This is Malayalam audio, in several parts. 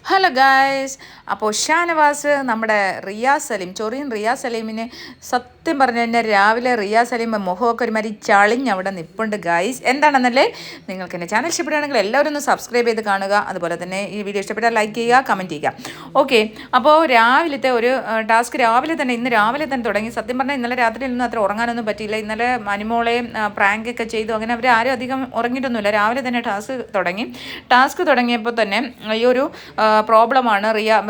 Hello guys. അപ്പോൾ ഷാനവാസ് നമ്മുടെ റിയാസ് സലീം ചൊറിയൻ റിയാസ് സലീമിന് സത്യം പറഞ്ഞു കഴിഞ്ഞാൽ രാവിലെ റിയാസ് സലീം മുഖമൊക്കെ ഒരുമാതിരി ചളിഞ്ഞ് അവിടെ നിൽപ്പുണ്ട് ഗായ്സ്. എന്താണെന്നല്ലേ, നിങ്ങൾക്ക് എൻ്റെ ചാനൽ ഇഷ്ടപ്പെടുകയാണെങ്കിൽ എല്ലാവരും ഒന്ന് സബ്സ്ക്രൈബ് ചെയ്ത് കാണുക. അതുപോലെ തന്നെ ഈ വീഡിയോ ഇഷ്ടപ്പെട്ടാൽ ലൈക്ക് ചെയ്യുക, കമൻറ്റ് ചെയ്യുക. ഓക്കെ, അപ്പോൾ രാവിലത്തെ ഒരു ടാസ്ക് ഇന്ന് രാവിലെ തന്നെ തുടങ്ങി. സത്യം പറഞ്ഞാൽ ഇന്നലെ രാത്രിയിലൊന്നും അത്ര ഉറങ്ങാനൊന്നും പറ്റിയില്ല. ഇന്നലെ മനുമോളെയും പ്രാങ്കൊക്കെ ചെയ്തു. അങ്ങനെ അവർ ആരും അധികം ഉറങ്ങിയിട്ടൊന്നുമില്ല. രാവിലെ തന്നെ ടാസ്ക് തുടങ്ങിയപ്പോൾ തന്നെ ഈ ഒരു പ്രോബ്ലമാണ്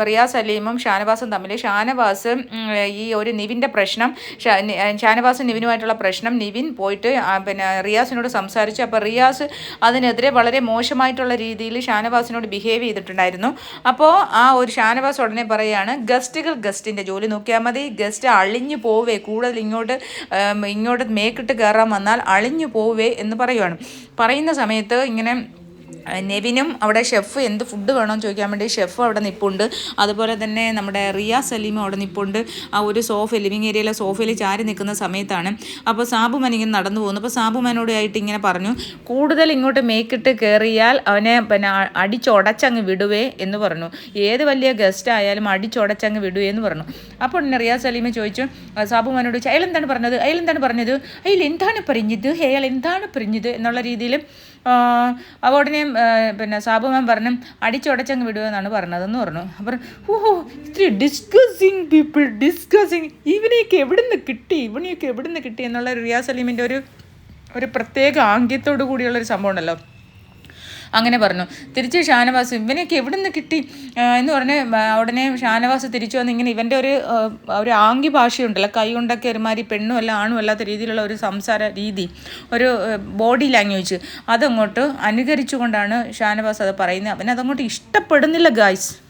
റിയാസ് സലീമും ഷാനവാസും തമ്മിൽ. ഷാനവാസ് ഈ ഒരു നിവിൻ്റെ പ്രശ്നം, ഷാനവാസും നിവിനുമായിട്ടുള്ള പ്രശ്നം നിവിൻ പോയിട്ട് പിന്നെ റിയാസിനോട് സംസാരിച്ചു. അപ്പോൾ റിയാസ് അതിനെതിരെ വളരെ മോശമായിട്ടുള്ള രീതിയിൽ ഷാനവാസിനോട് ബിഹേവ് ചെയ്തിട്ടുണ്ടായിരുന്നു. അപ്പോൾ ആ ഒരു ഷാനവാസ് ഉടനെ പറയുകയാണ്, ഗസ്റ്റിൻ്റെ ജോലി നോക്കിയാൽ മതി, ഗസ്റ്റ് അളിഞ്ഞു പോവേ, കൂടുതൽ ഇങ്ങോട്ട് മേക്കിട്ട് കയറാൻ വന്നാൽ അളിഞ്ഞു പോവേ എന്ന് പറയുന്ന സമയത്ത് ഇങ്ങനെ നെവിനും അവിടെ ഷെഫ് എന്ത് ഫുഡ് വേണമെന്ന് ചോദിക്കാൻ വേണ്ടി ഷെഫ് അവിടെ നിൽപ്പുണ്ട്. അതുപോലെ തന്നെ നമ്മുടെ റിയാസ് സലീമും അവിടെ നിൽപ്പുണ്ട്. ആ ഒരു ലിവിങ് ഏരിയയിലെ സോഫയിൽ ചാരി നിൽക്കുന്ന സമയത്താണ്. അപ്പോൾ സാബുമാൻ ഇങ്ങനെ നടന്നു പോകുന്നു. അപ്പോൾ സാബുമാനോട് ആയിട്ട് ഇങ്ങനെ പറഞ്ഞു, കൂടുതൽ ഇങ്ങോട്ട് മേക്കിട്ട് കയറിയാൽ അവനെ പിന്നെ അടിച്ചുടച്ചങ്ങ് വിടുവേ എന്ന് പറഞ്ഞു. ഏത് വലിയ ഗസ്റ്റ് ആയാലും അടിച്ചുടച്ചങ്ങ് വിടുവേ എന്ന് പറഞ്ഞു. അപ്പോൾ ഉടനെ റിയാസ് സലീമെ ചോദിച്ചു, സാബുമാനോട് ചോദിച്ചു, അയാൾ എന്താണ് പറഞ്ഞത് അയാൾ എന്താണ് പറഞ്ഞത് എന്നുള്ള രീതിയിൽ. അപ്പോൾ ഉടനെ പിന്നെ സാബുമാൻ പറഞ്ഞു, അടിച്ചുടച്ചങ്ങ് വിടുമെന്നാണ് പറഞ്ഞതെന്ന് പറഞ്ഞു. അപ്പം ഇത്തിരി ഡിസ്കസിങ് ഇവനെയൊക്കെ എവിടുന്ന് കിട്ടി എന്നുള്ള റിയാസ് സലീമിൻ്റെ ഒരു പ്രത്യേക ആംഗ്യത്തോടു കൂടിയുള്ളൊരു സംഭവം ഉണ്ടല്ലോ, അങ്ങനെ പറഞ്ഞു. തിരിച്ച് ഷാനവാസ് ഇവനെയൊക്കെ എവിടെ നിന്ന് കിട്ടി എന്ന് പറഞ്ഞ് ഉടനെ ഷാനവാസ് തിരിച്ചു വന്ന് ഇങ്ങനെ ഇവൻ്റെ ഒരു ആംഗ്യ ഭാഷയുണ്ടല്ലോ, കൈ കൊണ്ടൊക്കെ ഒരുമാതിരി പെണ്ണും അല്ല ആണും അല്ലാത്ത രീതിയിലുള്ള ഒരു സംസാര രീതി, ഒരു ബോഡി ലാംഗ്വേജ് അതങ്ങോട്ട് അനുകരിച്ചുകൊണ്ടാണ് ഷാനവാസ് അത് പറയുന്നത്. അവനതങ്ങോട്ട് ഇഷ്ടപ്പെടുന്നില്ല ഗായ്സ്.